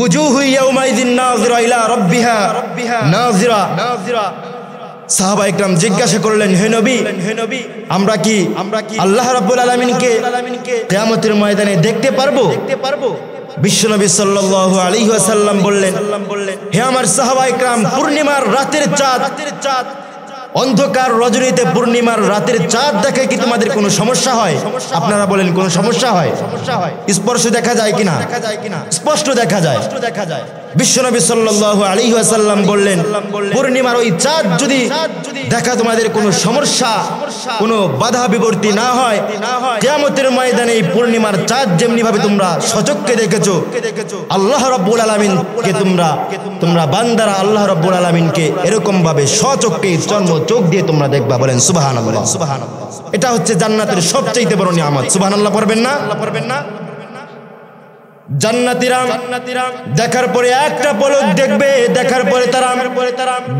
উজুহু ইয়াউমাইযিন নাযিরা ইলা রাব্বিহা নাযিরা। সাহাবায়ে কেরাম জিজ্ঞাসা করলেন, হে নবী, আমরা কি আল্লাহ রাব্বুল আলামিনকে কিয়ামতের ময়দানে দেখতে পারবো? বিশ্বনবী সাল্লাল্লাহু আলাইহি ওয়াসাল্লাম বললেন, হে আমার সাহাবায়ে কেরাম, পূর্ণিমার রাতের চাঁদ, অন্ধকার রজনীতে পূর্ণিমার রাতের চাঁদ দেখে কি তোমাদের কোনো সমস্যা হয়? আপনারা বলেন, কোনো সমস্যা হয়? স্পর্শ দেখা যায় কিনা? স্পষ্ট দেখা যায়। বিশ্বনবী সাল্লাল্লাহু আলাইহি ওয়াসাল্লাম বললেন, পূর্ণিমার ওই চাঁদ যদি দেখা তোমাদের কোনো সমস্যা, কোনো বাধা বিপত্তি না হয়, কিয়ামতের ময়দানে এই পূর্ণিমার চাঁদ যেমনি ভাবে তোমরা সচক্ষে দেখেছো, আল্লাহ রাব্বুল আলামিনকে তোমরা বান্দারা আল্লাহ রাব্বুল আলামিনকে এরকম ভাবে সচক্ষে চোখ দিয়ে তোমরা দেখবা। বলেন সুবহানাল্লাহ। এটা হচ্ছে জান্নাতের সবচেয়ে বড় নিয়ামত। সুবহানাল্লাহ পড়বেন না? জান্নাতীরা দেখার পরে একটা পলক দেখবে, দেখার পরে তারা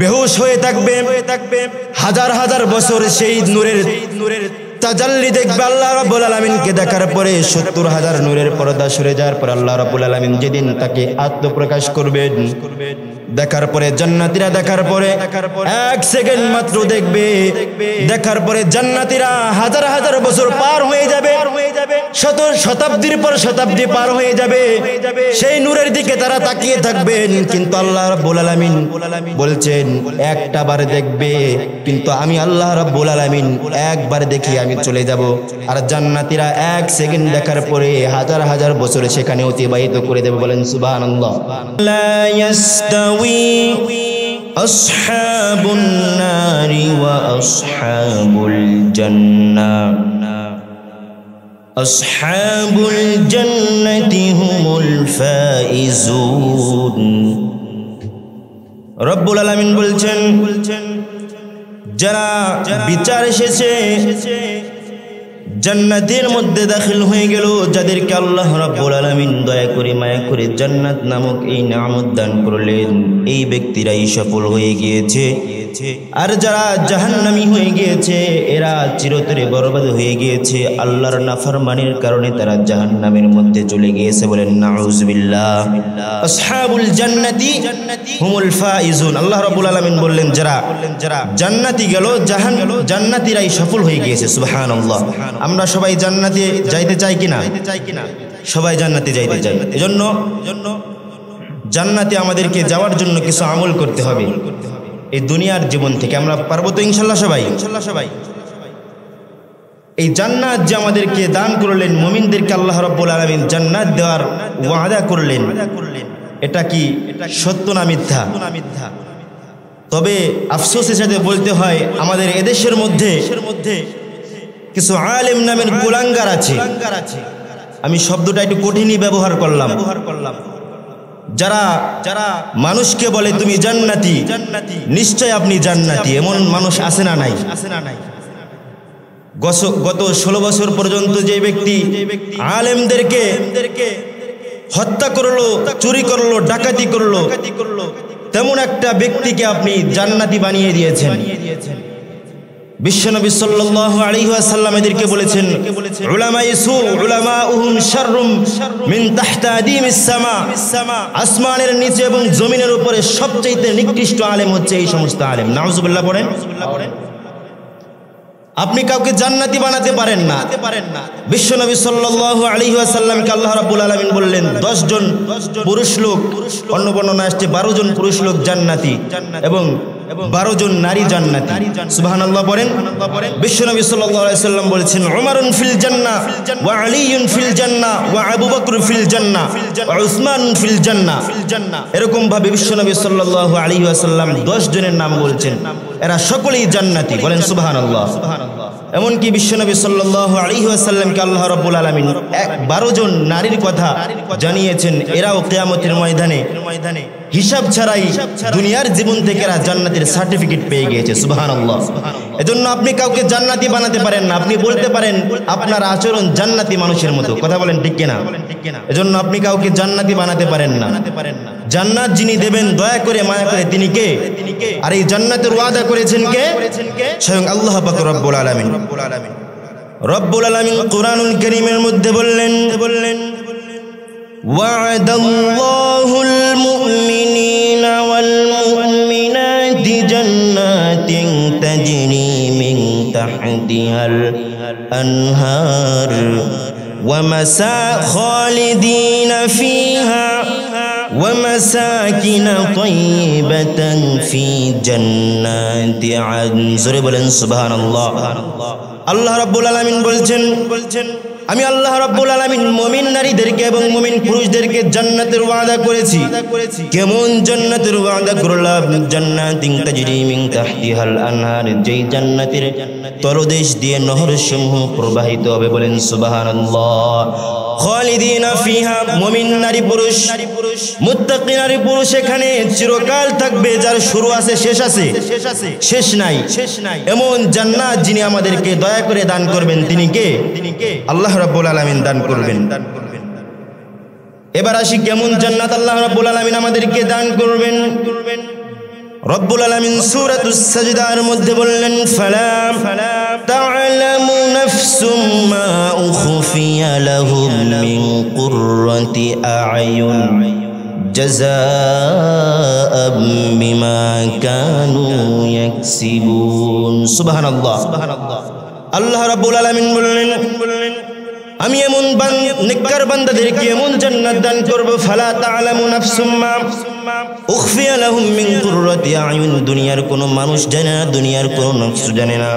বেহুশ হয়ে থাকবে। হাজার হাজার বছর সেই নূরের তাজাল্লি দেখবে। আল্লাহ রাব্বুল আলামিনকে দেখার পরে ৭০,০০০ নূরের পর্দা সরে যাওয়ার পর আল্লাহ রাব্বুল আলামিন যেদিন তাকে আত্মপ্রকাশ করবেন, দেখার পরে জান্নাতীরা দেখার পরে ১ সেকেন্ড মাত্র দেখবে। দেখার পরে জান্নাতীরা হাজার হাজার বছর পার হয়ে যাবে, শতাব্দীর পর শতাব্দী পার হয়ে যাবে। সেই নূরের দিকে তারা তাকিয়ে থাকবেন, কিন্তু আল্লাহ রাব্বুল আলামিন বলছেন একটা বার দেখবে, কিন্তু আমি আল্লাহ রাব্বুল আলামিন একবার দেখি আমি চলে যাব। আর জান্নাতীরা ১ সেকেন্ড দেখার পরে হাজার হাজার বছর সেখানে অতিবাহিত করে দেবে। বলেন সুবহানাল্লাহ। লা ইয়াস্তাউই আসহাবুন নারি ওয়া আসহাবুল জান্নাহ, আসহাবুল জান্নাতি হুমুল ফাইজুন। রব্বুল আলামিন বলছেন, যারা বিচার এসেছে জান্নাতের মধ্যে দাখিল হয়ে গেল, যাদেরকে আল্লাহ রাব্বুল আলামিন দয়া করে মায়া করে জান্নাত নামক এই নিয়ামত দান করলেন, এই ব্যক্তিরাই সফল হয়ে গিয়েছে। আর যারা জাহান্নামী হয়ে গিয়েছে, এরা চিরতরে বরবাদ হয়ে গিয়েছে। আল্লাহর নাফরমানির কারণে তারা জাহান্নামের মধ্যে চলে গিয়েছে। বলেন নাউযুবিল্লাহ। আসহাবুল জান্নাতি হুমুল ফাইজুন। আল্লাহ রাব্বুল আলামিন বললেন, যারা জান্নাতি গেল, জান্নাতীরাই সফল হয়ে গিয়েছে। সুবহানাল্লাহ। আমরা সবাই জান্নাতে যাইতে চাই কিনা? সবাই জান্নাতে যাইতে চাই। এজন্য জান্নাতে আমাদেরকে যাওয়ার জন্য কিছু আমল করতে হবে এই দুনিয়ার জীবন থেকে। আমরা পারবো তো ইনশাআল্লাহ সবাই? এই জান্নাত যে আমাদেরকে দান করলেন, মুমিনদেরকে আল্লাহ রাব্বুল আলামিন জান্নাত দেওয়ার ওয়াদা করলেন, এটা কি সত্য না মিথ্যা? তবে আফসোসের সাথে বলতে হয়, আমাদের এদেশের মধ্যে কিছু আলেম নামের কুলাঙ্গার আছে। আমি শব্দটা একটু কঠিনই ব্যবহার করলাম। যারা মানুষকে বলে তুমি জান্নাতি, নিশ্চয় আপনি জান্নাতি, এমন মানুষ আছে না নাই? গত ১৬ বছর পর্যন্ত যে ব্যক্তি আলেমদেরকে হত্যা করলো, চুরি করলো, ডাকাতি করলো, তেমন একটা ব্যক্তিকে আপনি জান্নাতি বানিয়ে দিয়েছেন। বিশ্বনবী সাল্লাল্লাহু আলাইহি ওয়াসাল্লাম এদেরকে বলেছেন, উলামায়ে সু উলামাউহুম শাররুম মিন তাহতা আদিমিস সামা। আসমানের নিচে এবং জমিনের উপরে সবচেয়ে নিকৃষ্ট আলেম হচ্ছে এই সমস্ত আলেম। নাউযুবিল্লাহ পড়েন। আপনি কাউকে জান্নাতি বানাতে পারেন না। বিশ্বনবী সাল্লাল্লাহু আলাইহি ওয়াসাল্লামকে আল্লাহ রাব্বুল আলামিন বললেন ১০ জন পুরুষ লোক, অন্য বর্ণনা আসছে ১২ জন পুরুষ লোক জান্নাতি এবং ১২ জন নারী জান্নাতি। সুবহানাল্লাহ পড়েন। বিশ্বনবী সাল্লাল্লাহু আলাইহি ওয়াসাল্লাম বলেছেন, উমারুন ফিল জান্নাহ ওয়া আলীউন ফিল জান্নাহ ওয়া আবু বকর ফিল জান্নাহ ওয়া উসমান ফিল জান্নাহ। এরকম ভাবে বিশ্বনবী সাল্লাল্লাহু আলাইহি ওয়াসাল্লাম ১০ জনের নাম বলছেন, এরা সকলেই জান্নাতি। বলেন সুবহানাল্লাহ। এমনকি বিশ্বনবী সাল্লাল্লাহু আলাইহি ওয়াসাল্লামকে আল্লাহ রাব্বুল আলামিন ১২ জন নারীর কথা জানিয়েছেন, এরাও কিয়ামতের ময়দানে হিসাব ছাড়াই দুনিয়ার জীবন থেকে এরা জান্নাতের সার্টিফিকেট পেয়ে গিয়েছে। সুবহানাল্লাহ। এজন্য আপনি কাউকে জান্নাতি বানাতে পারেন না। আপনি বলতে পারেন আপনার আচরণ জান্নাতি মানুষের মতো, কথা বলেন ঠিক কিনা? এজন্য আপনি কাউকে জান্নাতি বানাতে পারেন না। জান্নাত যিনি দেবেন দয়া করে মায়া করে, তিনি কে? আর এই জান্নাতের ওয়াদা করেছেন কে? স্বয়ং আল্লাহ পাক রব্বুল আলামিন। রব্বুল আলামিন কুরআনুল কারীমের মধ্যে বললেন, ওয়া'দাল্লাহুল তাহতিহাল আনহার ওয়া মাসা খালিদিনা ফিহা ওয়া মাসাকিন তাইয়িবাতান ফি জান্নাতি আদন। জোরে বলেন সুবহানাল্লাহ। আল্লাহ রাব্বুল আলামিন বলছেন, আমি আল্লাহ রাব্বুল আলামিন মুমিন নারীদেরকে এবং মুমিন পুরুষদেরকে জান্নাতের ওয়াদা করেছি। কেমন জান্নাতের ওয়াদা করলাম? জান্নাতিন তাজরি মিন তাহতিহাল আনহার, যেই জান্নাতের তলদেশ দিয়ে নহরসমূহ প্রবাহিত হবে। বলেন সুবহানাল্লাহ। খালিদিনা ফিহা, মুমিন নারী পুরুষ, মুত্তাকি নারী পুরুষ এখানে চিরকাল থাকবে, যার শুরু আছে শেষ আছে, শেষ নাই। এমন জান্নাত যিনি আমাদেরকে দয়া করে দান করবেন তিনি কে? আল্লাহ রাব্বুল আলামিন দান করবেন। এবার আসি কেমন জান্নাত আল্লাহ রাব্বুল আলামিন আমাদেরকে দান করবেন। রব্বুল আলামিন সূরাতুস সাজদার মধ্যে বললেন, ফালা তা'লামু নাফসুম মা উখফিয়া লাহুম মিন কুররাতি আ'য়ুন জাযাআম বিমা কানু ইয়াকসিবুন। সুবহানাল্লাহ। আল্লাহ রাব্বুল আলামিন বললেন, আমি এমন নেককার বান্দাদেরকে এমন জান্নাত দান করব, ফালা তা'লামু নাফসুম মা উখফিয়া লাহুম মিন কুররাতি আ'য়ুন, দুনিয়ার কোনো মানুষ জানে না, দুনিয়ার কোনো নফস জানে না।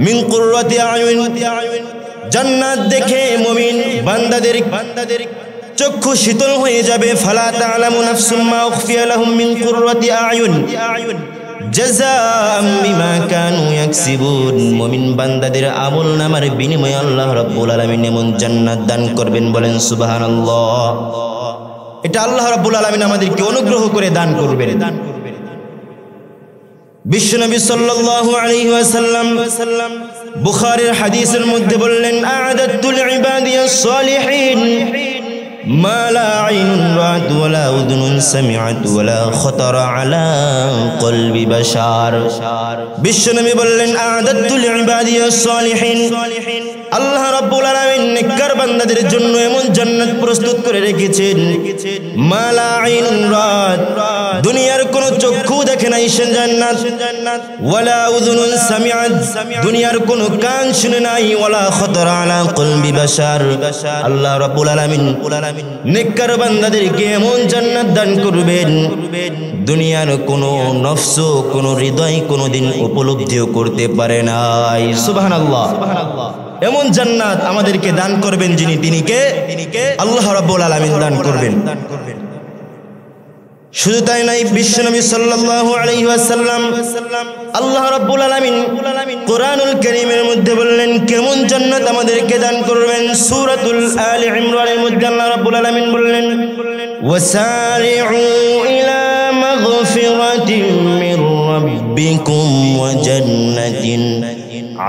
মিন কুররাতি আ'য়ুন, জান্নাত দেখে মুমিন বান্দাদের চক্ষু শীতল হয়ে যাবে। ফালা তা'লামু নাফসুম মা উখফিয়া লাহুম মিন কুররাতি আ'য়ুন জাযাআম বিমা কানু ইয়াকসিবুন, মুমিন বান্দাদের আমল নামার বিনিময়ে আল্লাহ রাব্বুল আলামিন এমন জান্নাত দান করবেন। বলেন সুবহানাল্লাহ। এটা আল্লাহ রাব্বুল আলামিন আমাদেরকে অনুগ্রহ করে দান করবেন। বিশ্বনবী সাল্লাল্লাহু আলাইহি ওয়াসাল্লাম বুখারীর হাদিসের মধ্যে বললেন, আ'দাতুল ইবাদিয়াস সালিহিন মা লা আইনুন রাআত ওয়ালা উযুনুন সামিআত ওয়ালা খাতারা আলা কলবি বাশার। বিশ্বনবী বললেন, আ'দাতুল ইবাদিয়াস সালিহিন, আল্লাহ রাব্বুল আলামিন নেককার বান্দাদের জন্য এমন জান্নাত প্রস্তুত করে রেখেছেন, মা লা আইনুন রাআত, দুনিয়ার কোন চক্ষু দেখে নাই সে জান্নাত, ওয়ালা উযুনুন সামিআত, দুনিয়ার কোন কান শুনে নাই, ওয়ালা খাতারা আলা কলবি বাশার। আল্লাহ রাব্বুল আলামিন নেককার বান্দাদেরকে এমন জান্নাত দান করবেন, দুনিয়ার কোন নফস কোন হৃদয় কোনদিন উপলব্ধিও করতে পারে নাই। সুবহানাল্লাহ। এমন জান্নাত আমাদেরকে দান করবেন যিনি, তিনি কে? আল্লাহ রাব্বুল আলামিন দান করবেন। শুধু তাই নাই, বিশ্বনবী সাল্লাল্লাহু আলাইহি ওয়াসাল্লাম আল্লাহ রাব্বুল আলামিন কোরআনুল কারীমের মধ্যে বললেন কেমন জান্নাত আমাদেরকে দান করবেন। সূরাতুল আলে ইমরানের মধ্যে আল্লাহ রাব্বুল আলামিন বললেন, ওয়াসারিউ ইলা মাগফিরাতিন মির রাব্বিকুম ওয়া জান্নাতিন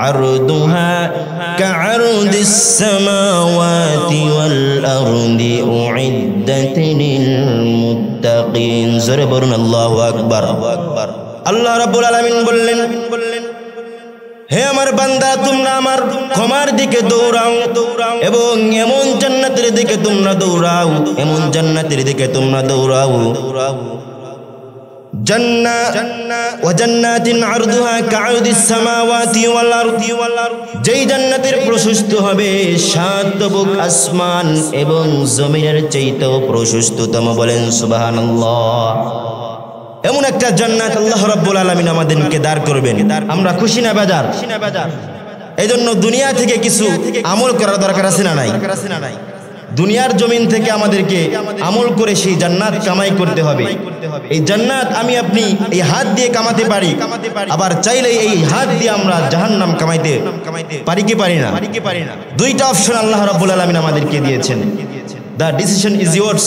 আরদুহা কা'আরদিস সামাওয়াতি ওয়াল আরদি উইদ্দাত লিল মুত্তাকিন। জোরে বলুন আল্লাহু আকবার। আল্লাহ রাব্বুল আলামিন বললেন, হে আমার বান্দা, তোমরা আমার ক্ষমার দিকে দৌড়াও এবং এমন জান্নাতের দিকে তোমরা দৌড়াও, এমন জান্নাতের দিকে তোমরা দৌড়াও, জান্নাতিন আরদুহা কা'আরদিস সামাওয়াতি ওয়াল আরদি, যেই জান্নাতের প্রশস্ত হবে 7 তবুক আসমান এবং জমিনের চাইতেও প্রশস্ততম। বলেন সুবহানাল্লাহ। এমন একটা জান্নাত আল্লাহ রাব্বুল আলামিন আমাদেরকে দান করবেন। আমরা খুশি না বেজার? এজন্য দুনিয়া থেকে কিছু আমল করার দরকার আছে না নাই? দুনিয়ার জমিন থেকে আমাদেরকে আমল করে সেই জান্নাত কামাই করতে হবে। এই জান্নাত আমি আপনি এই হাত দিয়ে কামাতে পারি, আবার চাইলে এই হাত দিয়ে আমরা জাহান্নাম কামাইতে পারি কি পারি না? দুইটা অপশন আল্লাহ রাব্বুল আলামিন আমাদেরকে দিয়েছেন। The decision is yours.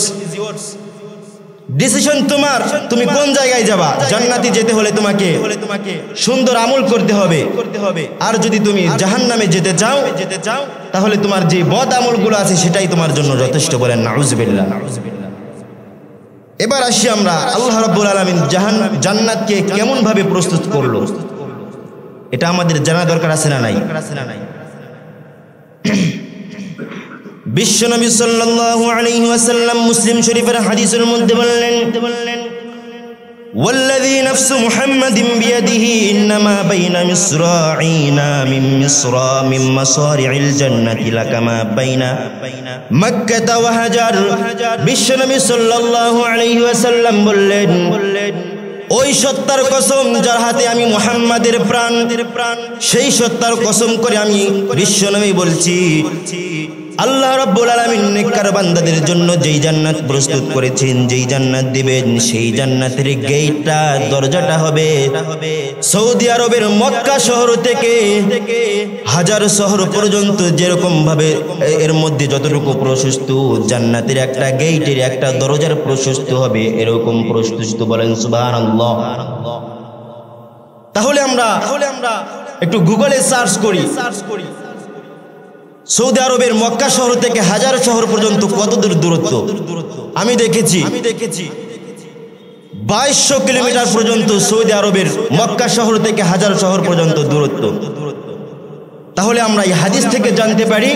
Decision তোমার, তুমি কোন জায়গায় যাবা। জান্নাতে যেতে হলে তোমাকে সুন্দর আমল করতে হবে, আর যদি তুমি জাহান্নামে যেতে চাও তাহলে তোমার যে বদ আমলগুলো আছে সেটাই তোমার জন্য যথেষ্ট। বলেন নাউজুবিল্লাহ। এবার আসি আমরা আল্লাহ রাব্বুল আলামিন জান্নাতকে কেমন ভাবে প্রস্তুত করলো, এটা আমাদের জানা দরকার আছে না নাই? বিশ্বনবী সাল্লাল্লাহু আলাইহি ওয়াসাল্লাম মুসলিম শরীফের হাদিসের মধ্যে বললেন, ওয়াল্লাযী নাফসু মুহাম্মাদিন বিয়াদিহি ইন্নামা বাইনা মিসরাঈনা মিন মাসারি'িল জান্নাতি লাকামা বাইনা মক্কা ওয়া হাজার। বিশ্বনবী সাল্লাল্লাহু আলাইহি ওয়াসাল্লাম বললেন, ওই সত্তার কসম যার হাতে আমি মুহাম্মাদের প্রাণ, সেই সত্তার কসম করে আমি বিশ্বনবী বলছি, আল্লাহ রাব্বুল আলামিন নেককার বান্দাদের জন্য যেই জান্নাত প্রস্তুত করেছেন, যেই জান্নাত দিবেন, সেই জান্নাতের গেটটা, দরজাটা হবে সৌদি আরবের মক্কা শহর থেকে হাজার শহর পর্যন্ত যেরকম ভাবে এর মধ্যে যতটুকু প্রশস্ত, জান্নাতের একটা গেটের একটা দরজার প্রশস্ত হবে এরকম প্রশস্ত। বলেন সুবহানাল্লাহ। তাহলে আমরা একটু গুগলে সার্চ করি, সৌদি আরবের মক্কা শহর থেকে হাজার শহর পর্যন্ত কত দূর দূরত্ব। আমি দেখেছি 2200 কিলোমিটার পর্যন্ত সৌদি আরবের মক্কা শহর থেকে হাজার শহর পর্যন্ত দূরত্ব। তাহলে আমরা এই হাদিস থেকে জানতে পারি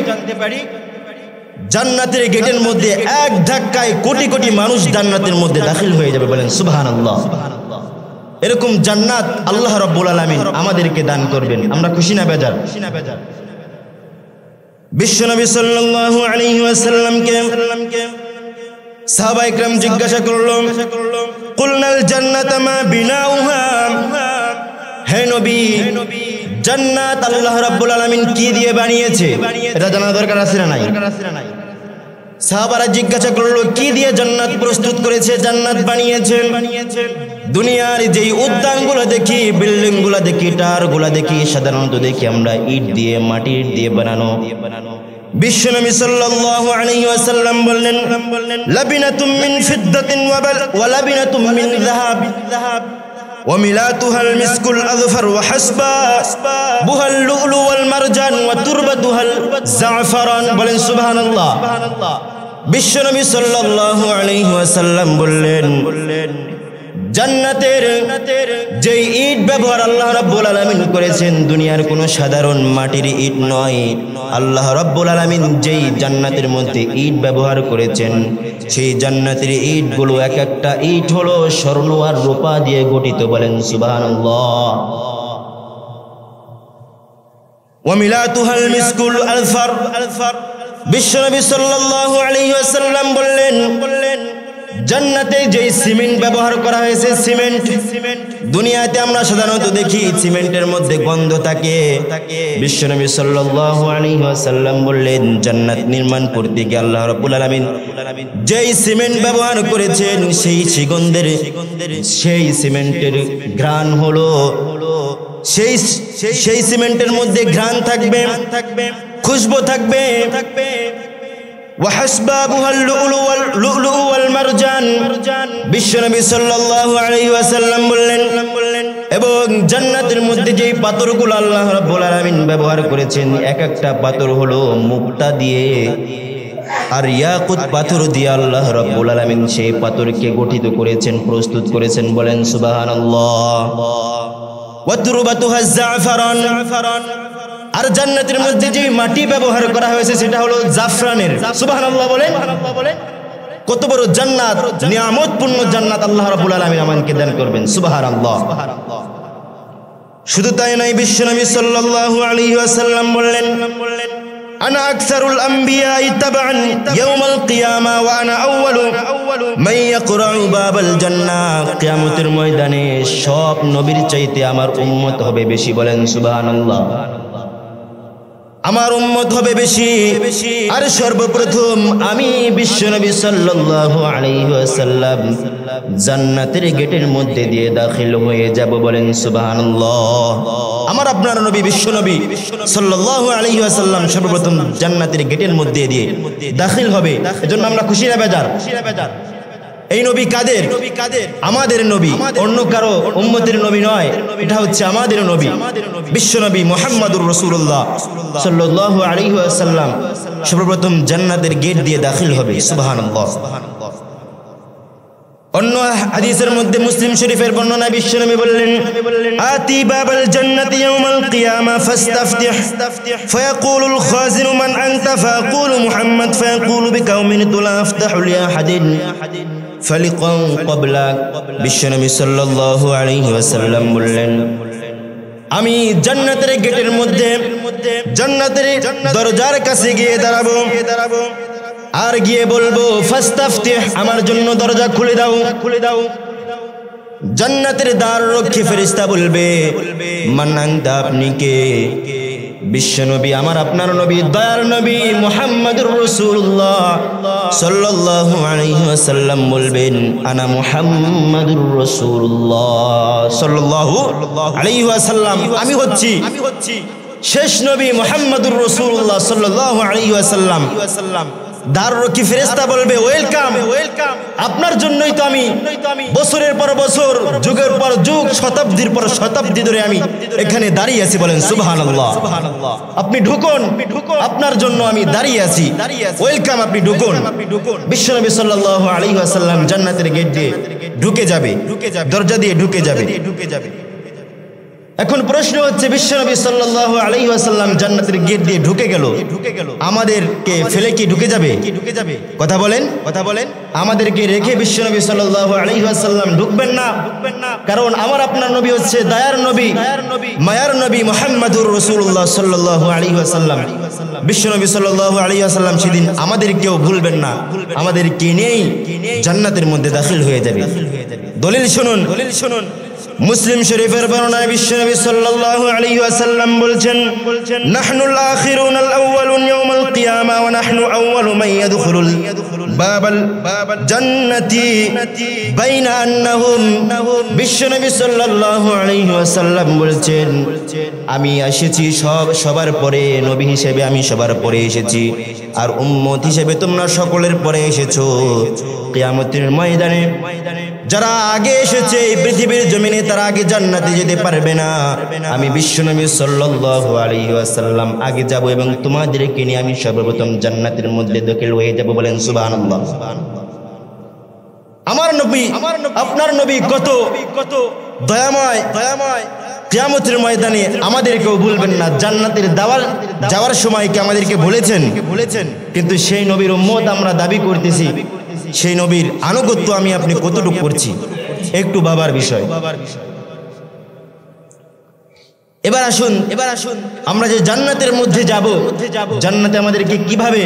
জান্নাতের গেটের মধ্যে এক ধাক্কায় কোটি কোটি মানুষ জান্নাতের মধ্যে দাখিল হয়ে যাবে। বলেন সুবহানাল্লাহ। এরকম জান্নাত আল্লাহ রাব্বুল আলামিন আমাদেরকে দান করবেন। আমরা খুশি না বেজার? বিশ্বনবী সাল্লাল্লাহু আলাইহি ওয়াসাল্লামকে সাহাবায়ে کرام জিজ্ঞাসা করলো, কুলনাল জান্নাত মা বিনাউহা, হে নবী জান্নাত আল্লাহ রাব্বুল আলামিন কি দিয়ে বানিয়েছে এটা জানা দরকার আছে না নাই? সাহাবারা জিজ্ঞাসা করলো, কি দিয়ে জান্নাত প্রস্তুত করেছে, জান্নাত বানিয়েছেন? দুনিয়ার যেই উদ্যানগুলো দেখি, বিল্ডিংগুলো দেখি, টারগুলো দেখি, সাধারণত দেখি আমরা ইট দিয়ে, মাটির দিয়ে বানানো। বিশ্বনবী সাল্লাল্লাহু আলাইহি ওয়াসাল্লাম বললেন, লাবিনাতুম মিন ফিদ্দাতিন ওয়া লাবিনাতুম মিন যাহাব ওয়া মিলাতুহাল মিসকুল আযফার ওয়া হাসবাহুল লুলু ওয়াল মারজান ওয়া তুরবাতুহাল জাফরান। বলেন সুবহানাল্লাহ। বিশ্বনবী সাল্লাল্লাহু আলাইহি ওয়াসাল্লাম বললেন, জান্নাতের যেই ইট ব্যবহার আল্লাহ রাব্বুল আলামিন করেছেন দুনিয়ার কোনো সাধারণ মাটির ইট নয়। আল্লাহ রাব্বুল আলামিন যেই জান্নাতের মধ্যে ইট ব্যবহার করেছেন, সেই জান্নাতের ইটগুলো এক একটা ইট হলো স্বর্ণ আর রূপা দিয়ে গঠিত। বলেন সুবহানাল্লাহ। ওয়া মিলাতুহাল মিসকুল আযফার। বিশ্বনবী সাল্লাল্লাহু আলাইহি ওয়াসাল্লাম বললেন, জান্নাতে যেই সিমেন্ট ব্যবহার করা হয়েছে, সিমেন্ট দুনিয়াতে আমরা সাধারণত দেখি সিমেন্টের মধ্যে গন্ধ থাকে। বিশ্বনবী সাল্লাল্লাহু আলাইহি ওয়াসাল্লাম বললেন, জান্নাত নির্মাণ করতে গিয়ে আল্লাহ রাব্বুল আলামিন যেই সিমেন্ট ব্যবহার করেছেন, সেই সিমেন্টের ঘ্রাণ হলো, সেই সিমেন্টের মধ্যে ঘ্রাণ থাকবে, খুশবু থাকবে। ওয়াহাসবাবুহাল লুলু ওয়াল মারজান। বিশ্বনবী সাল্লাল্লাহু আলাইহি ওয়াসাল্লাম বললেন, এবং জান্নাতের মধ্যে যেই পাথরগুলো আল্লাহ রাব্বুল আলামিন ব্যবহার করেছেন, এক একটা পাথর হলো মুক্তা দিয়ে আর ইয়াকুত পাথর দিয়ে আল্লাহ রাব্বুল আলামিন সেই পাথরকে গঠিত করেছেন, প্রস্তুত করেছেন। বলেন সুবহানাল্লাহ। ওয়া তুরবাতুহাজ জাফরান। আর জান্নাতের মধ্যে যে মাটি ব্যবহার করা হয়েছে সেটা হলো জাফরানের। সুবহানাল্লাহ বলেন। কত বড় জান্নাত, নিয়ামতপূর্ণ জান্নাত আল্লাহ রাব্বুল আলামিন আমাদেরকে দান করবেন। সুবহানাল্লাহ। শুধু তাই নয়, বিশ্বনবী সাল্লাল্লাহু আলাইহি ওয়াসাল্লাম বললেন, আনা আকসারুল আম্বিয়া তাবান ইয়াউমাল কিয়ামা ওয়া আনা আউয়ালু মান ইয়াকরাউ বাবাল জান্নাহ। কিয়ামতের ময়দানে সব নবীর চাইতে আমার উম্মত হবে বেশি। বলেন সুবহানাল্লাহ। আমার উম্মত হবে বেশি, আর সর্বপ্রথম আমি বিশ্বনবী সাল্লাল্লাহু আলাইহি ওয়াসাল্লাম জান্নাতের গেটের মধ্যে দিয়ে দাখিল হয়ে যাব। বলেন সুবহানাল্লাহ। আমার আপনার নবী বিশ্বনবী সাল্লাল্লাহু আলাইহি ওয়াসাল্লাম সর্বপ্রথম জান্নাতের গেটের মধ্যে দিয়ে দাখিল হবে। এজন্য আমরা খুশি না বেজার? এই নবী কাদের? আমাদের নবী, অন্য কারো উম্মতের নবী নয়। এটা হচ্ছে আমাদের নবী, বিশ্বনবী মুহাম্মদুর রাসূলুল্লাহ সাল্লাল্লাহু আলাইহি ওয়াসাল্লাম সর্বপ্রথম জান্নাতের গেট দিয়ে দাখিল হবে। সুবহানাল্লাহ। অন্য হাদিসের মধ্যে মুসলিম শরীফের বর্ণনা বিশ্বনবী বললেন, আতি বাবাল জান্নাতি ইয়াউমাল কিয়ামা ফাস্তাফতিহ ফায়াকুলুল খাজিনু মান আনতা ফায়াকুলু মুহাম্মদ ফায়াকুলু বিকাউমিন লা আফতাহু লি আহাদিন ফালিকান ক্বাবলাক বিশ্বনবী সাল্লাল্লাহু আলাইহি ওয়াসাল্লাম বললেন আমি জান্নাতের গেটের মধ্যে জান্নাতের দরজার কাছে গিয়ে দাঁড়াবো আর গিয়ে বলবো ফাস্তাফতিহ আমার জন্য দরজা খুলে দাও জান্নাতের দ্বাররক্ষী ফেরেশতা বলবে মান আনতা আপনি কে বিশ্বনবী আমার আপনার নবী দয়ার নবী মুহাম্মদুর রাসূলুল্লাহ সাল্লাল্লাহু আলাইহি ওয়াসাল্লাম বলবেন আনা মুহাম্মদুর রাসূলুল্লাহ সাল্লাল্লাহু আলাইহি ওয়াসাল্লাম আমি হচ্ছি শেষ নবী মুহাম্মদুর রাসূলুল্লাহ সাল্লাল্লাহু আলাইহি ওয়াসাল্লাম দ্বাররক্ষী ফেরেশতা বলবে ওয়েলকাম আপনার জন্যই তো আমি বছরের পর বছর যুগের পর যুগ শতাব্দীর পর শতাব্দী ধরে আমি এখানে দাঁড়িয়ে আছি বলেন সুবহানাল্লাহ আপনি ঢুকুন আপনার জন্য আমি দাঁড়িয়ে আছি ওয়েলকাম আপনি ঢুকুন বিশ্বনবী সাল্লাল্লাহু আলাইহি ওয়াসাল্লাম জান্নাতের গেট দিয়ে ঢুকে যাবে দরজা দিয়ে ঢুকে যাবে এখন প্রশ্ন হচ্ছে বিশ্বনবী সাল্লাল্লাহু আলাইহি ওয়াসাল্লাম জান্নাতের গেট দিয়ে ঢুকে গেল আমাদেরকে ফেলে কি ঢুকে যাবে কথা বলেন আমাদেরকে রেখে বিশ্বনবী সাল্লাল্লাহু আলাইহি ওয়াসাল্লাম ঢুকবেন না কারণ আমার আপনার নবী হচ্ছে দয়ার নবী মায়ার নবী মুহাম্মদুর রাসূলুল্লাহ সাল্লাল্লাহু আলাইহি ওয়াসাল্লাম বিশ্বনবী সাল্লাল্লাহু আলাইহি ওয়াসাল্লাম সেদিন আমাদেরকেও ভুলবেন না আমাদেরকে নিয়েই জান্নাতের মধ্যে দাখিল হয়ে যাবে দলিল শুনুন মুসলিম শরীফের বর্ণনায় বিশ্বনবী সাল্লাল্লাহু আলাইহি ওয়াসাল্লাম বলছেন নাহনুল আখিরুনাল আউয়ালুন ইয়াউমাল কিয়ামা ওয়া নাহনু আউয়ালু মান ইয়াদখুলুল বাবাল জান্নাতি বাইনা আন্নাহুম বিশ্বনবী সাল্লাল্লাহু আলাইহি ওয়াসাল্লাম বলছেন আমি এসেছি সবার পরে নবী হিসেবে আমি সবার পরে এসেছি আর উম্মত হিসেবে তোমরা সকলের পরে এসেছো কিয়ামতের ময়দানে যারা আগে এসেছে এই পৃথিবীর জমিনে তারা আগে জান্নাতে যেতে পারবে না আমি বিশ্বনবী সাল্লাল্লাহু আলাইহি ওয়াসাল্লাম আগে যাব এবং তোমাদেরকে নিয়ে আমি সর্বপ্রথম জান্নাতের মধ্যে দাখিল হয়ে যাব বলেন সুবহানাল্লাহ আমার নবী আপনার নবী কত দয়াময় কিয়ামতের ময়দানে আমাদেরকেও ভুলবেন না জান্নাতের যাওয়ার সময় কি আমাদেরকে বলেছেন কিন্তু সেই নবীর উম্মত আমরা দাবি করতেছি সেই নবীর আনুগত্য আমি আপনি কতটুকু করছি একটু ভাবার বিষয় এবার আসুন আমরা যে জান্নাতের মধ্যে যাব জান্নাতে আমাদেরকে কিভাবে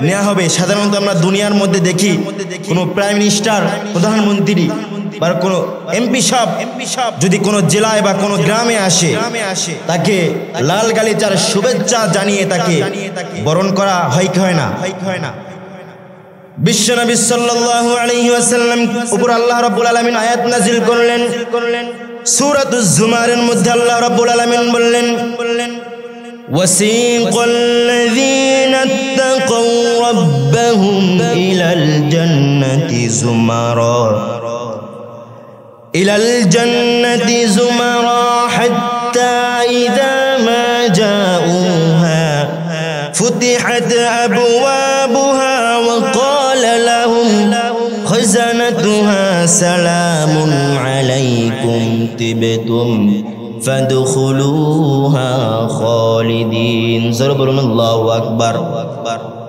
নেওয়া হবে সাধারণত আমরা দুনিয়ার মধ্যে দেখি কোনো প্রাইম মিনিস্টার প্রধানমন্ত্রী বা কোনো এমপি সাহেব যদি কোনো জেলায় বা কোনো গ্রামে আসে তাকে লাল গালিচার শুভেচ্ছা জানিয়ে তাকে বরণ করা হয় কি হয় না বিশ্বনবী সাল্লাল্লাহু আলাইহি ওয়াসাল্লাম উপর আল্লাহ রাব্বুল আলামিন আয়াত নাযিল করলেন সূরাতুজ জুমারের মধ্যে আল্লাহ রাব্বুল আলামিন বললেন ওয়াসিকাল লাযীনা তাকাউ রাব্বাহুম ইলাল জান্নাতি যুমারা হাত্তা ইযা মা জাউহা ফুতিহাত আবওয়াবুহা ওয়া ক্বালা লাহুম খাযানাতুহা সালামুন আলাইকুম তিবতুম ফাদখুলুহা খালিদিন জোরে আল্লাহু আকবার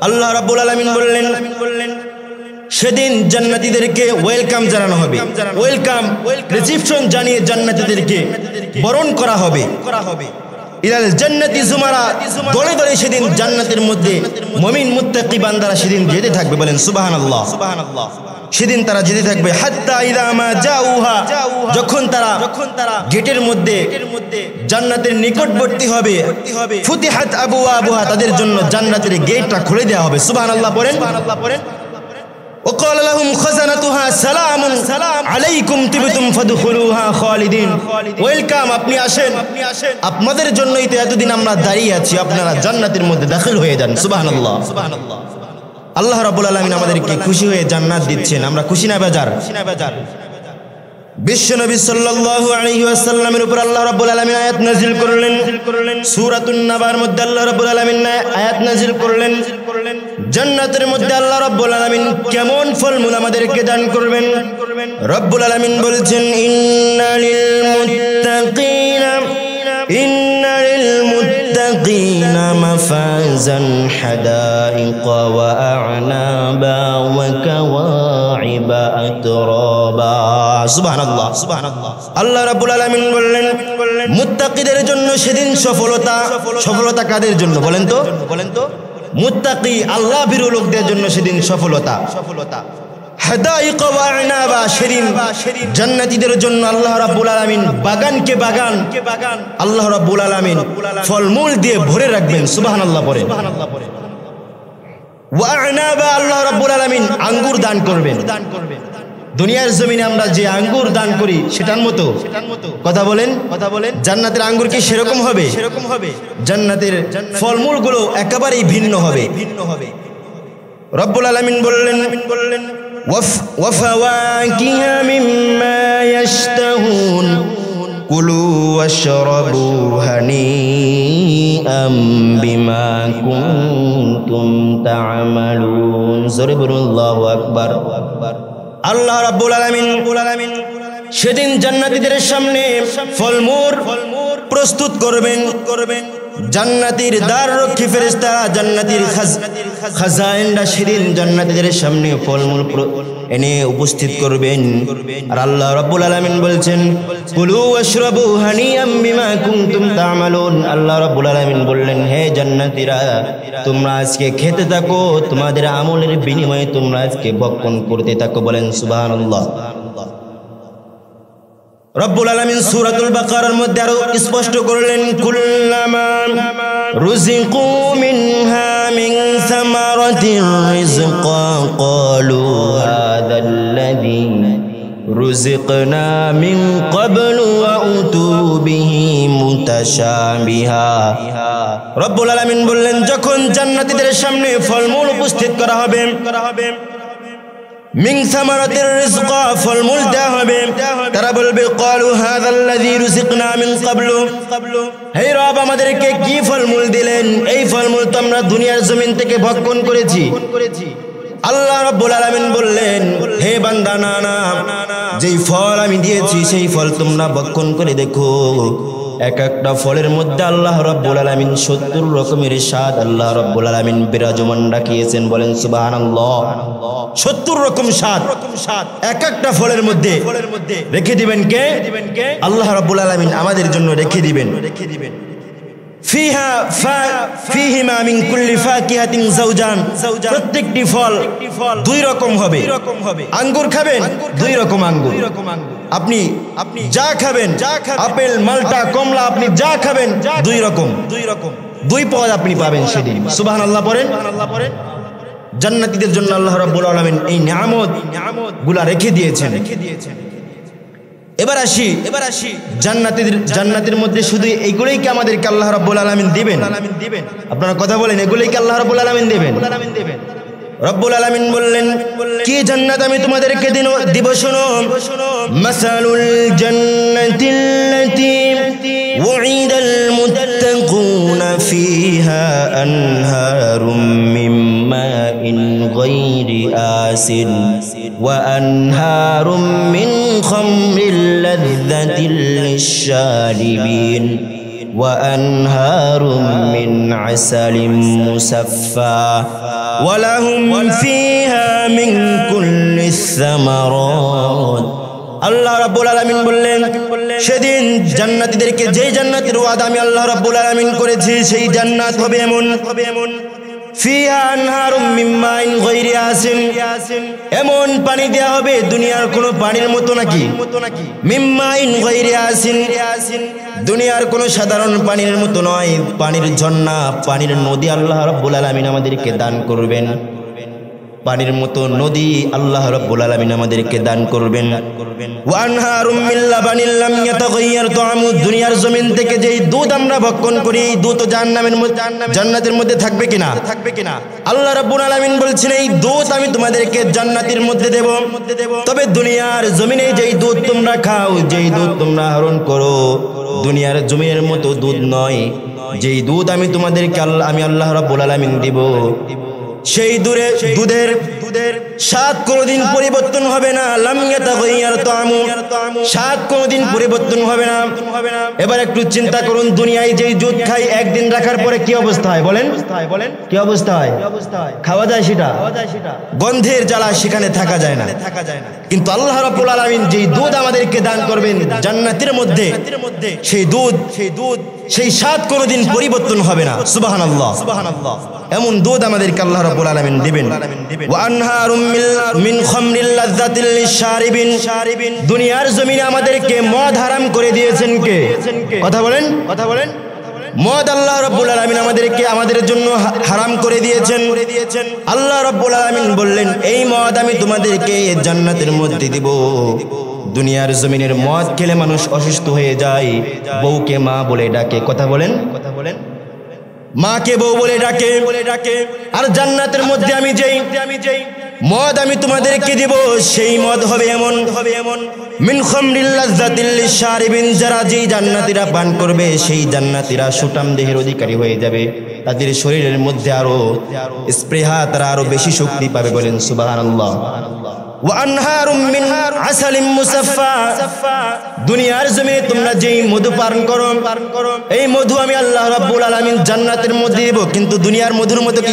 আল্লাহ রাব্বুল আলামিন বললেন সেদিন জান্নাতীদেরকে ওয়েলকাম জানানো হবে ওয়েলকাম রিসেপশন জানিয়ে জান্নাতীদেরকে বরণ করা হবে ইলাল জান্নাতি যুমারা দলে দলে সেদিন জান্নাতের মধ্যে মুমিন মুত্তাকি বান্দারা সেদিন যেতে থাকবে বলেন সুবহানাল্লাহ সেদিন তারা যেতে থাকবে হাত্তা ইযা মা জাউহা যখন তারা গেটের মধ্যে জান্নাতের নিকটবর্তী হবে ফুতিহাত আবওয়াবুহা তাদের জন্য জান্নাতের গেটটা খুলে দেওয়া হবে সুবহানাল্লাহ পড়েন وقال لهم خزنتها سلام عليكم طبتم فادخلوها خالدين ওয়েলকাম আপনি আসেন আপনাদের জন্যই তো এতদিন আমরা দাঁড়িয়ে আছি আপনারা জান্নাতের মধ্যে দাখিল হয়ে যান সুবহানাল্লাহ আল্লাহ রাব্বুল আলামিন আমাদেরকে খুশি হয়ে জান্নাত দিচ্ছেন আমরা খুশি না বেজার বিশ্বনবী সাল্লাল্লাহু আলাইহি ওয়াসাল্লামের উপর আল্লাহ রাব্বুল আলামিন আয়াত নাযিল করলেন সূরাতুন নাবার মধ্যে আল্লাহ রাব্বুল আলামিন আয়াত নাযিল করলেন জান্নাতের মধ্যে আল্লাহ রাব্বুল আলামিন কেমন ফলমূল আমাদেরকে দান করবেন রাব্বুল আলামিন বলছেন ইন্নালিল মুত্তাকিনা للمتقين مفازا حدائق وأعنابا وكواعب أترابا سبحان الله سبحان الله আল্লাহ রাব্বুল আলামিন বললেন মুত্তাকিদের জন্য সেদিন সফলতা কাদের জন্য বলেন তো মুত্তাকি আল্লাহ ভীরু লোকদের জন্য সেদিন সফলতা হাদাইক ওয়া আনাবা সেদিন জান্নাতীদের জন্য আল্লাহ রাব্বুল আলামিন বাগানকে বাগান আল্লাহ রাব্বুল আলামিন ফলমূল দিয়ে ভরে রাখবেন সুবহানাল্লাহ পড়ে ওয়া আনাবা আল্লাহ রাব্বুল আলামিন আঙ্গুর দান করবেন দুনিয়ার জমিনে আমরা যে আঙ্গুর দান করি সেটার মতো কথা বলেন জান্নাতের আঙ্গুর কি সেরকম হবে জান্নাতের ফলমূলগুলো একেবারেই ভিন্ন হবে রব্বুল আলামিন বললেন ওয়াফাওয়াকিহা মিম্মা ইয়াশতাহুন কুলু ওয়াশরাবু হানিআম বিমা কুনতুম তা'মালুন জোরে বলুন আল্লাহু আকবার আল্লাহ রাব্বুল আলামিন সেদিন জান্নাতীদের সামনে ফলমূল প্রস্তুত করবেন জান্নাতীর দ্বাররক্ষী ফেরেশতারা জান্নাতীর খাজাইনরা সেদিন জান্নাতীদের সামনে ফলমূল এনে উপস্থিত করবেন আর আল্লাহ রাব্বুল আলামিন বলছেন কুলু ওয়াশরাবু হানিআম বিমা কুনতুম তা'মালুন আল্লাহ রাব্বুল আলামিন বললেন হে জান্নাতীরা তোমরা আজকে খেতে থাকো তোমাদের আমলের বিনিময়ে তোমরা আজকে ভক্ষণ করতে থাকো বলেন সুবহানাল্লাহ রব্বুল আলামিন সূরাতুল বাকারার মধ্যে আরো স্পষ্ট করলেন কুল্লামা রুজিকু মিনহা মিন সামারাতির রিজকা ক্বালু হাদাল্লাযী রুজিকনা মিন ক্বাবলু ওয়া উতু বিহি মুতাশাবিহা রব্বুল আলামিন বললেন যখন জান্নাতীদের সামনে ফলমূল উপস্থিত করা হবে মিন সামারাতির রিজকা ফলমূল দেয়া হবে তারা বলবে ক্বালু হাযাল্লাযী রুজিকনা মিন ক্বাবলু হে রব আমাদেরকে কি ফলমূল দিলেন এই ফলমূল তো আমরা দুনিয়ার জমিন থেকে ভক্ষণ করেছি আল্লাহ রাব্বুল আলামিন বললেন হে বান্দা না যেই ফল আমি দিয়েছি সেই ফল তোমরা ভক্ষণ করে দেখো এক একটা ফলের মধ্যে আল্লাহ রাব্বুল আলামিন 70 রকমের স্বাদ আল্লাহ রাব্বুল আলামিন বিরাজমান রাখিয়েছেন বলেন সুবহানাল্লাহ 70 রকম স্বাদ এক একটা ফলের মধ্যে রেখে দিবেন কে আল্লাহ রাব্বুল আলামিন আমাদের জন্য রেখে দিবেন ফিহিমা মিন কুল্লি ফাকিহাতিন জাওজান প্রত্যেকটি ফল দুই রকম হবে আঙ্গুর খাবেন দুই রকম আঙ্গুর আপনি যা খাবেন আপেল মালটা কমলা আপনি যা খাবেন দুই রকম দুই পদ আপনি পাবেন সেদিন সুবহানাল্লাহ পড়েন জান্নাতীদের জন্য আল্লাহ রাব্বুল আলামিন এই নিয়ামত গুলা রেখে দিয়েছেন এবার আসি জান্নাতের মধ্যে শুধু এইগুলোই কি আমাদেরকে আল্লাহ রাব্বুল আলামিন দিবেন আপনারা কথা বলেন এগুলোই কি আল্লাহ রাব্বুল আলামিন দিবেন রব্বুল আলামিন বললেন কি জান্নাত আমি তোমাদেরকে দিব শোনো মাসালুল জান্নাতিল্লাতী ওয়াইদাল মুত্তাকুনা ফিহা আনহারুম মিন মাইন গায়রি আসিন ওয়া আনহারুম মিন খামরিল লাযযাতিল লিশ-শারিবিন وأنهار من عسل مصفى ولهم فيها من كل الثمرات আল্লাহ রাব্বুল আলামিন বললেন সেদিন জান্নাতীদেরকে যেই জান্নাতের ওয়াদা আমি আল্লাহ রাব্বুল আলামিন করেছি সেই জান্নাত হবে এমন ফিহা আনহারুম মিন মাইন গায়রি আসিন এমন পানি দেয়া হবে দুনিয়ার কোনো পানির মতো নাকি মিন মাইন গায়রি আসিন দুনিয়ার কোনো সাধারণ পানির মতো নয় পানির ঝর্ণা পানির নদী আল্লাহ রাব্বুল আলামিন আমাদেরকে দান করবেন পানির মতো নদী আল্লাহ রাব্বুল আলামিন আমাদেরকে দান করবেন ওয়া আনহারুম মিন লাবানিন লাম ইয়াতাগায়্যার তা'আমু দুনিয়ার জমিন থেকে যেই দুধ আমরা ভক্ষণ করি এই দুধ জান্নাতের মধ্যে থাকবে কিনা আল্লাহ রাব্বুল আলামিন বলছেন এই দুধ আমি তোমাদেরকে জান্নাতের মধ্যে দেব তবে দুনিয়ার জমিনে যেই দুধ তোমরা খাও যেই দুধ তোমরা আহরণ করো দুনিয়ার জমিনের মতো দুধ নয় যেই দুধ আমি তোমাদেরকে আমি আল্লাহ রাব্বুল আলামিন দিব সেই দুধের স্বাদ কোনোদিন পরিবর্তন হবে না, লাম ইয়াতাগাইয়ার তাআমু, স্বাদ কোনোদিন পরিবর্তন হবে না। এবার একটু চিন্তা করুন, দুনিয়ায় যেই দুধ খাই একদিন রাখার পরে কি অবস্থা হয় বলেন? কি অবস্থা হয়? খাওয়া যায় সেটা, গন্ধের জ্বালা সেখানে থাকা যায় না। কিন্তু আল্লাহ রাব্বুল আলামিন যেই দুধ আমাদেরকে দান করবেন জান্নাতের মধ্যে, সেই দুধ সেই স্বাদ কোনোদিন পরিবর্তন হবে না। সুবহানাল্লাহ, এমন দুধ আমাদেরকে আল্লাহ রাব্বুল আলামিন দিবেন। ওয়া আনহারুম মিন খামরিল লাযযাতিল লিশারিবিন, দুনিয়ার জমিনে আমাদেরকে মদ হারাম করে দিয়েছেন কে? কথা বলেন। মদ আল্লাহ রাব্বুল আলামিন আমাদের জন্য হারাম করে দিয়েছেন। আল্লাহ রাব্বুল আলামিন বললেন, এই মদ আমি তোমাদেরকে জান্নাতের মধ্যে দিব। দুনিয়ার জমিনের মদ খেলে মানুষ অসুস্থ হয়ে যায়, বউকে মা বলে ডাকে। কথা বলেন। মাকে বউ বলে ডাকে। আর জান্নাতের মধ্যে আমি যেই মদ আমি তোমাদেরকে দিব, সেই মদ হবে এমন মিন খামরিল লাযযাতিল লিশারিবিন, যারা যেই জান্নাতীরা পান করবে সেই জান্নাতীরা সুঠাম দেহের অধিকারী হয়ে যাবে। তাদের শরীরের মধ্যে আরো স্পৃহা, তারা আরো বেশি শক্তি পাবে। বলেন সুবহানাল্লাহ। ওয়া আনহারুম মিন আসালিম মুসাফফা, দুনিয়ার জমিনে তোমরা যেই মধু পান করো, এই মধু আমি আল্লাহ রাব্বুল আলামিন জান্নাতের মধ্যে দেব। কিন্তু দুনিয়ার মধুর মতো কি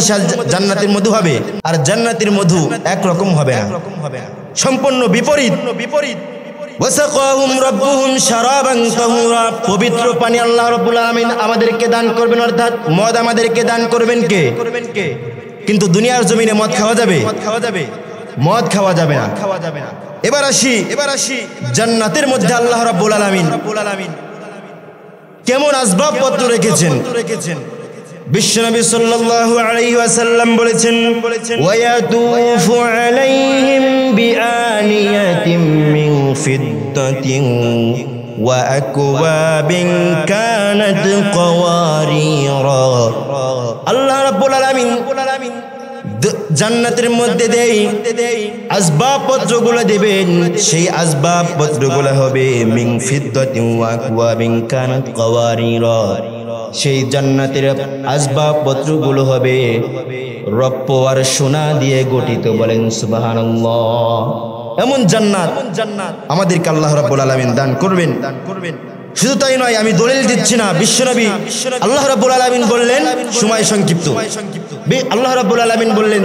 জান্নাতের মধু হবে? আর জান্নাতের মধু একরকম হবে না, সম্পূর্ণ বিপরীত। ওয়াসাকাহুম রাব্বুহুম শারাবান তাহুরা, পবিত্র পানি আল্লাহ রাব্বুল আলামিন আমাদেরকে দান করবেন, অর্থাৎ মদ আমাদেরকে দান করবেন কে? কিন্তু দুনিয়ার জমিনে মদ খাওয়া যাবে? মদ খাওয়া যাবে না। এবার আসি জান্নাতের মধ্যে আল্লাহ রাব্বুল আলামিন কেমন আসবাবপত্র রেখেছেন। বিশ্বনবী সাল্লাল্লাহু আলাইহি ওয়াসাল্লাম বলেছেন, ওয়ায়াতুফু আলাইহিম বিআনিয়াতিম মিন ফিদ্দাতিন ওয়া আকওয়াবিন কানাত কওয়ারিরা। আল্লাহ রাব্বুল আলামিন জান্নাতের মধ্যে দেই আসবাবপত্রগুলো দেবেন, সেই আসবাবপত্রগুলো হবে মিন ফিদ্দাতিন ওয়া আকওয়াবিন কানাত কওয়ারিরা। সেই জান্নাতের আসবাবপত্রগুলো হবে রৌপ্য আর সোনা দিয়ে গঠিত। বলেন সুবহানাল্লাহ। এমন জান্নাত আমাদেরকে আল্লাহ রাব্বুল আলামিন দান করবেন। শুধু তাই নয়, আমি দলিল দিচ্ছি না, বিশ্বনবী আল্লাহ রাব্বুল আলামিন বললেন, সময় সংক্ষিপ্ত, আল্লাহ রাব্বুল আলামিন বললেন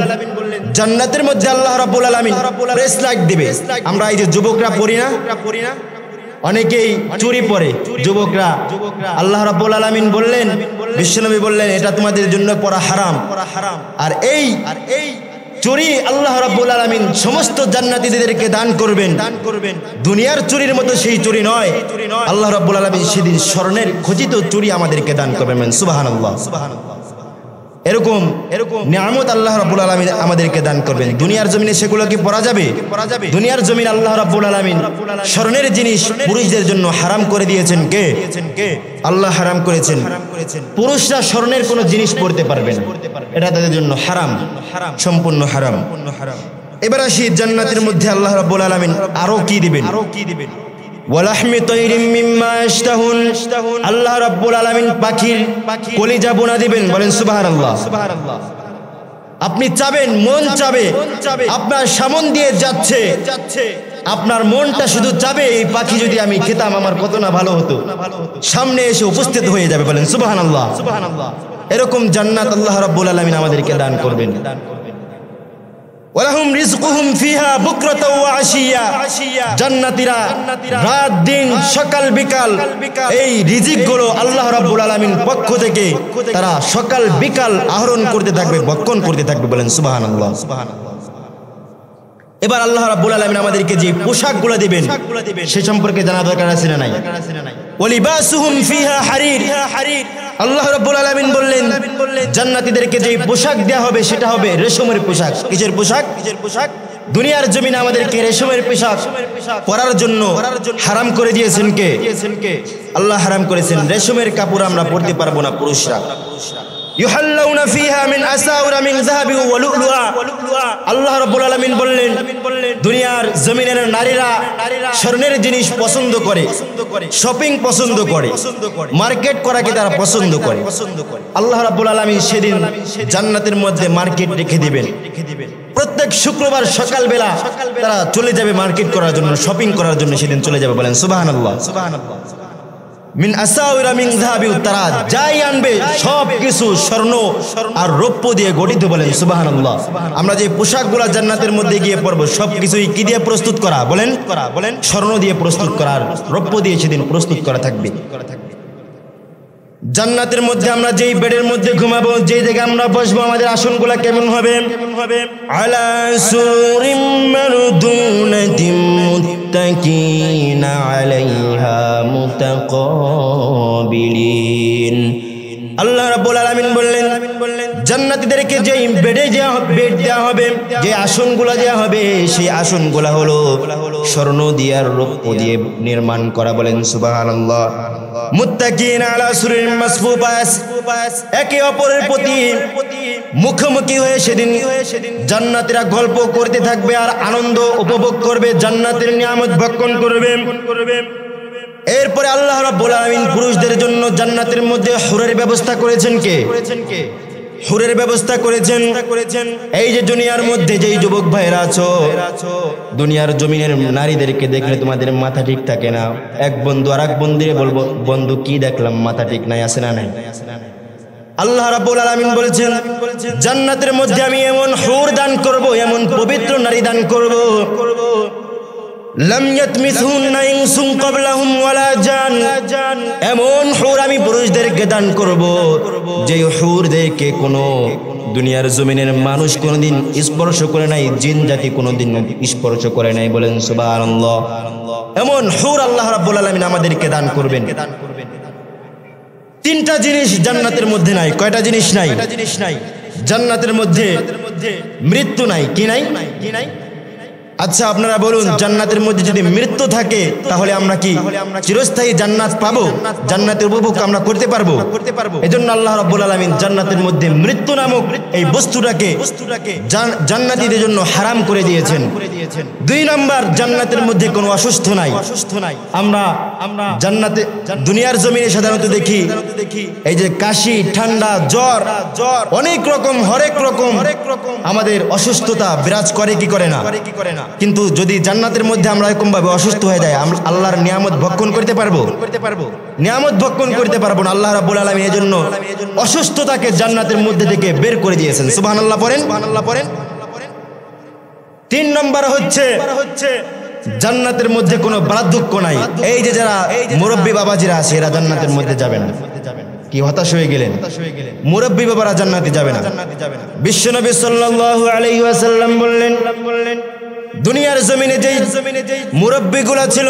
জান্নাতের মধ্যে আল্লাহ রাব্বুল আলামিন প্রেস লাইট দিবে। আমরা এই যে যুবকরা পড়ি না, অনেকেই চুরি পরে যুবকরা, আল্লাহ রাব্বুল আলামিন বললেন, বিশ্বনবী বললেন, এটা তোমাদের জন্য পড়া হারাম। আর এই চুরি আল্লাহ রাব্বুল আলামিন সমস্ত জান্নাতীদেরকে দান করবেন। দুনিয়ার চুরির মতো সেই চুরি নয়, আল্লাহ রাব্বুল আলামিন সেদিন স্বর্ণের খচিত চুরি আমাদেরকে দান করবেন। সুবহানাল্লাহ। এরকম নিয়ামত আল্লাহ রাব্বুল আলামিন আমাদেরকে দান করবেন। দুনিয়ার জমিনে সেগুলো কি পড়া যাবে? দুনিয়ার জমিন আল্লাহ রাব্বুল আলামিন স্বর্ণের জিনিস পুরুষদের জন্য হারাম করে দিয়েছেন। কে? আল্লাহ হারাম করেছেন। পুরুষরা স্বর্ণের কোনো জিনিস পড়তে পারবে না, এটা তাদের জন্য হারাম, সম্পূর্ণ হারাম। এবার আসি জান্নাতের মধ্যে আল্লাহ রাব্বুল আলামিন আরো কি দিবেন? ওয়ালাহমি তাইরিম মিম্মা ইশতাহুন, আল্লাহ রাব্বুল আলামিন পাখির কলিজা বোনা দিবেন। বলেন সুবহানাল্লাহ। আপনি চাবেন, মন চাবে, আপনার সামন দিয়ে যাচ্ছে, আপনার মনটা শুধু চাবে এই পাখি যদি আমি খেতাম আমার কত না ভালো হতো, সামনে এসে উপস্থিত হয়ে যাবে। বলেন সুবহানাল্লাহ। এরকম জান্নাত আল্লাহ রাব্বুল আলামিন আমাদেরকে দান করবেন। ওয়ালাহুম রিজকুহুম ফিহা বুকরাতাও ওয়া আশিয়া, জান্নাতীরা রাত দিন সকাল বিকাল এই রিজিকগুলো আল্লাহ রাব্বুল আলামিন পক্ষ থেকে তারা সকাল বিকাল আহরণ করতে থাকবে, ভক্ষণ করতে থাকবে। বলেন সুবহানাল্লাহ। এবার আল্লাহ রাব্বুল আলামিন আমাদেরকে যে পোশাকগুলো দিবেন সে সম্পর্কে জানা দরকার আছে না নাই? ওয়ালিবাসুহুম ফিহা হারির, আল্লাহ রাব্বুল আলামিন বললেন জান্নাতীদেরকে যে পোশাক দেয়া হবে সেটা হবে রেশমের পোশাক। কিসের পোশাক? দুনিয়ার জমিনে আমাদেরকে রেশমের পোশাক পরার জন্য হারাম করে দিয়েছেন কে? আল্লাহ হারাম করেছেন। রেশমের কাপড় আমরা পরতে পারবো না পুরুষরা, ইউহাল্লাউনা ফিহা মিন আসাউরা মিন যাহাবি ওয়া লুলুআ। আল্লাহ রাব্বুল আলামিন বললেন দুনিয়ার জমিনের নারীরা স্বর্ণের জিনিস পছন্দ করে, শপিং পছন্দ করে, মার্কেট করাকে তারা পছন্দ করে। আল্লাহ রাব্বুল আলামিন সেদিন জান্নাতের মধ্যে মার্কেট রেখে দিবেন। প্রত্যেক শুক্রবার সকালবেলা তারা চলে যাবে মার্কেট করার জন্য, শপিং করার জন্য সেদিন চলে যাবে। বলেন সুবহানাল্লাহ। মিন আসাউরা মিন যাহাবি, তারা যাই আনবে সব কিছু স্বর্ণ আর রৌপ্য দিয়ে গঠিত। বলেন সুবহানাল্লাহ। আমরা যে পোশাকগুলো জান্নাতের মধ্যে গিয়ে পরব সব কিছুই কি দিয়ে প্রস্তুত করা? বলেন স্বর্ণ দিয়ে প্রস্তুত করা আর রৌপ্য দিয়ে সেদিন প্রস্তুত করা থাকবে। জান্নাতের মধ্যে আমরা যেই বেডের মধ্যে ঘুমাবো, যেই জায়গায় আমরা বসবো, আমাদের আসনগুলো কেমন হবে? আলা সুরিম মারদুনাতিম মুত্তাকিনা আলাইহা মুতাকাবিলিন। আল্লাহ রাব্বুল আলামিন বললেন জান্নাতীদেরকে যেই বেডে বেড দেওয়া হবে, যে আসনগুলো দেওয়া হবে, সেই আসনগুলো হলো স্বর্ণ দিয়ে আর রৌপ্য দিয়ে নির্মাণ করা। বলেন সুবহানাল্লাহ। মুত্তাকিনা আলা সুরিন মাসফুফাস, একে অপরের প্রতি মুখোমুখি হয়ে সেদিন জান্নাতীরা গল্প করতে থাকবে আর আনন্দ উপভোগ করবে, জান্নাতের নিয়ামত ভক্ষণ করবে। এরপরে আল্লাহ রাব্বুল আলামিন পুরুষদের জন্য জান্নাতের মধ্যে হুরের ব্যবস্থা করেছেন। কে? হুরের ব্যবস্থা করেছেন। এই যে দুনিয়ার মধ্যে যেই যুবক ভাইরা আছো, দুনিয়ার জমিনের নারীদেরকে দেখলে তোমাদের মাথা ঠিক থাকে না। এক বন্ধু আর এক বন্ধুরে বলবো, বন্ধু কি দেখলাম, মাথা ঠিক নাই, আছে না নাই? আল্লাহ রাব্বুল আলামিন বলেছেন জান্নাতের মধ্যে আমি এমন হুর দান করব, এমন পবিত্র নারী দান করব, লাম ইয়াতমিসহুন্না ইনসুন ক্বাবলাহুম ওয়ালা জান। এমন হুর আমি পুরুষদেরকে দান করব যে হুরদেরকে কোনো দুনিয়ার জমিনের মানুষ কোনোদিন স্পর্শ করে নাই, জিন জাতি কোনোদিন স্পর্শ করে নাই। বলেন সুবহানাল্লাহ। এমন হুর আল্লাহ রাব্বুল আলামিন আমাদেরকে দান করবেন। তিনটা জিনিস জান্নাতের মধ্যে নাই। কয়টা জিনিস নাই? জান্নাতের মধ্যে মৃত্যু নাই। কি নাই? আচ্ছা আপনারা বলুন, জান্নাতের মধ্যে যদি মৃত্যু থাকে তাহলে আমরা কি চিরস্থায়ী জান্নাত পাবো? জান্নাতের উপভোগ আমরা করতে পারবো? এজন্য আল্লাহ রাব্বুল আলামিন জান্নাতের মধ্যে মৃত্যু নামক এই বস্তুটাকে জান্নাতীদের জন্য হারাম করে দিয়েছেন। 2 নাম্বার, জান্নাতের মধ্যে কোনো অসুস্থ নাই। আমরা জান্নাতে দুনিয়ার জমিনে সাধারণত দেখি এই যে কাশি, ঠান্ডা, জ্বর, অনেক রকম হরেক রকম আমাদের অসুস্থতা বিরাজ করে কি করে না? কিন্তু যদি জান্নাতের মধ্যে আমরা এরকম ভাবে অসুস্থ হয়ে যায়, আল্লাহর নিয়ামত ভক্ষণ করতে পারবো? নিয়ামত ভক্ষণ করতে পারবো না। আল্লাহ রাব্বুল আলামিন এজন্য অসুস্থতাকে জান্নাতের মধ্যে থেকে বের করে দিয়েছেন। সুবহানাল্লাহ পড়েন। 3 নম্বর হচ্ছে জান্নাতের মধ্যে কোনো বার্ধক্য নাই। এই যে যারা মুরব্বী বাবাজিরা আছে এরা জান্নাতের মধ্যে যাবে না। কি হতাশ হয়ে গেলেন? মুরব্বী বাবারা জান্নাতে যাবে না। বিশ্বনবী সাল্লাল্লাহু আলাইহি ওয়াসাল্লাম বললেন দুনিয়ার জমিনে যেই মুরব্বীগুলো ছিল,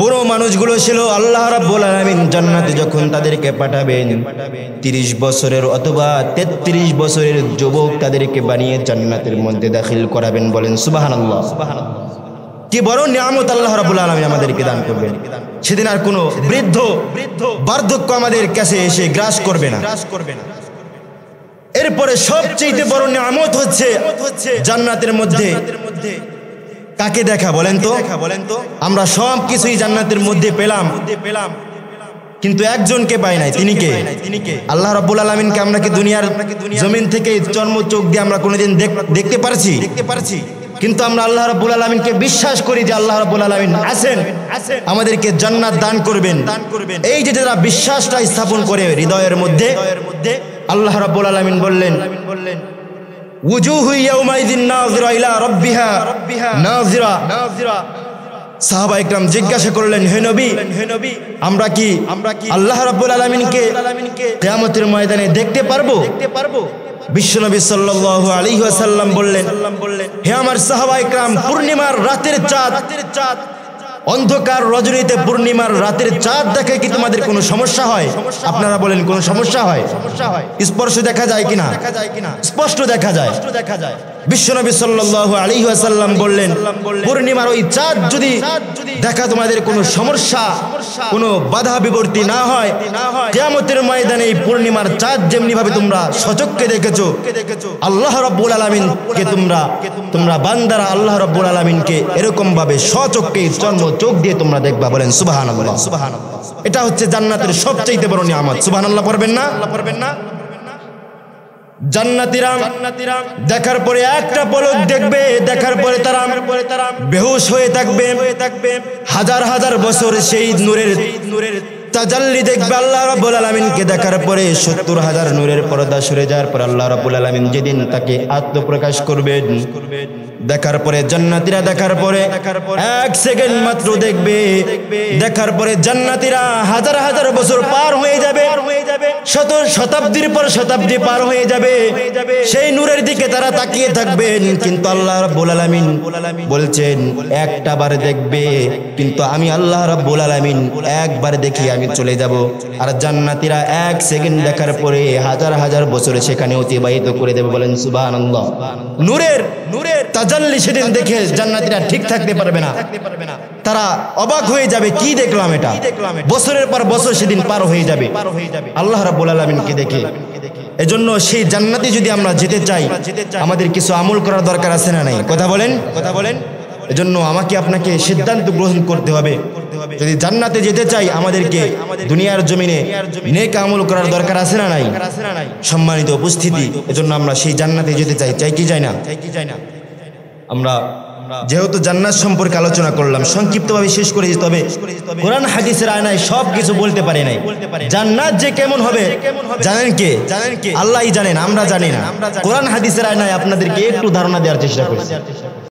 বড় মানুষগুলো ছিল, আল্লাহ রাব্বুল আলামিন জান্নাতে যখন তাদেরকে পাঠাবেন 30 বছরের অথবা 33 বছরের যুবক তাদেরকে বানিয়ে জান্নাতের মধ্যে দাখিল করাবেন। বলেন সুবহানাল্লাহ। কি বড় নিয়ামত আল্লাহ রাব্বুল আলামিন আমাদেরকে দান করবেন। সেদিন আর কোনো বৃদ্ধ বার্ধক্য আমাদের কাছে এসে গ্রাস করবে না। এরপরে সবচেয়ে বড় নিয়ামত হচ্ছে জান্নাতের মধ্যে কাকে দেখা? বলেন তো। আমরা সব কিছুই জান্নাতের মধ্যে পেলাম, কিন্তু একজনকে পাই নাই। তিনি কে? আল্লাহ রাব্বুল আলামিনকে আমরা কি দুনিয়ার জমিন থেকে চর্ম চোখ দিয়ে আমরা কোনোদিন দেখতে পারছি? কিন্তু আমরা আল্লাহ রাব্বুল আলামিনকে বিশ্বাস করি যে আল্লাহ রাব্বুল আলামিন আছেন, আমাদেরকে জান্নাত দান করবেন। এই যে যারা বিশ্বাসটা স্থাপন করে হৃদয়ের মধ্যে, আল্লাহ রাব্বুল আলামিন বললেন উজুহু ইয়াউমাইযিন নাযিরা ইলা রাব্বিহা নাযিরা। সাহাবা ইকরাম জিজ্ঞাসা করলেন, হে নবী, আমরা কি আল্লাহ রাব্বুল আলামিনকে কিয়ামতের ময়দানে দেখতে পারবো? বিশ্বনবী সাল্লাল্লাহু আলাইহি ওয়াসাল্লাম বললেন, হে আমার সাহাবা ইকরাম, পূর্ণিমার রাতের চাঁদ, অন্ধকার রজনীতে পূর্ণিমার রাতের চাঁদ দেখে কি তোমাদের কোনো সমস্যা হয়? আপনারা বলেন, কোনো সমস্যা হয়? স্পর্শ দেখা যায় কিনা? স্পষ্ট দেখা যায়। বিশ্বনবী সাল্লাল্লাহু আলাইহি ওয়াসাল্লাম বললেন, পূর্ণিমার ওই চাঁদ যদি দেখা তোমাদের কোনো সমস্যা, কোনো বাধা বিপত্তি না হয়, কিয়ামতের ময়দানে এই পূর্ণিমার চাঁদ যেমনি ভাবে তোমরা সচক্ষে দেখেছো, আল্লাহ রাব্বুল আলামিনকে তোমরা বান্দারা আল্লাহ রাব্বুল আলামিনকে এরকম ভাবে সচক্ষে চোখ দিয়ে তোমরা দেখবা। বলেন সুবহানাল্লাহ। এটা হচ্ছে জান্নাতের সবচেয়ে বড় নিয়ামত। সুবহানাল্লাহ পড়বেন না? জান্নাতীরা দেখার পরে একটা পলক দেখবে, দেখার পরে তারা বেহুশ হয়ে থাকবে। হাজার হাজার বছর সেই নূরের তাজাল্লি দেখবে। আল্লাহ রাব্বুল আলামিনকে দেখার পরে ৭০,০০০ নূরের পর্দা সরে যাওয়ার পর আল্লাহ রাব্বুল আলামিন যেদিন তাকে আত্মপ্রকাশ করবেন, দেখার পরে জান্নাতীরা দেখার পরে ১ সেকেন্ড মাত্র দেখবে। দেখার পরে জান্নাতীরা হাজার হাজার বছর পার হয়ে যাবে, শতাব্দীর পর শতাব্দী পার হয়ে যাবে। সেই নূরের দিকে তারা তাকিয়ে থাকবেন, কিন্তু আল্লাহ রাব্বুল আলামিন বলছেন একটা বার দেখবে, কিন্তু আমি আল্লাহ রাব্বুল আলামিন একবার দেখি আমি চলে যাব। আর জান্নাতীরা ১ সেকেন্ড দেখার পরে হাজার হাজার বছর সেখানে অতিবাহিত করে দেবে। বলেন সুবহানাল্লাহ। নূরের তাজাল্লি সেদিন দেখে জান্নাতীরা ঠিক থাকতে পারবে না, তারা অবাক হয়ে যাবে, কি দেখলাম এটা। বছরের পর বছর সেদিন পার হয়ে যাবে আল্লাহ রাব্বুল আলামিনকে দেখে। এজন্য সেই জান্নাতে যদি আমরা যেতে চাই, আমাদের কিছু আমল করার দরকার আছে না নাই? কথা বলেন। এজন্য আমাকে আপনাকে সিদ্ধান্ত গ্রহণ করতে হবে। যদি জান্নাতে যেতে চাই, আমাদেরকে দুনিয়ার জমিনে নেক আমল করার দরকার আছে না নাই? সম্মানিত উপস্থিতি, এজন্য আমরা সেই জান্নাতে যেতে চাই কি চাই না? আমরা যেহেতু জান্নাত সম্পর্কে আলোচনা করলাম, সংক্ষিপ্তভাবে শেষ করে দিতে হবে। কোরআন হাদিসের আয়নায় সব কিছু বলতে পারে নাই। জান্নাত যে কেমন হবে জানেন কে? আল্লাহই জানেন, আমরা জানি না। কোরআন হাদিসের আয়নায় আপনাদেরকে একটু ধারণা দেওয়ার চেষ্টা করি।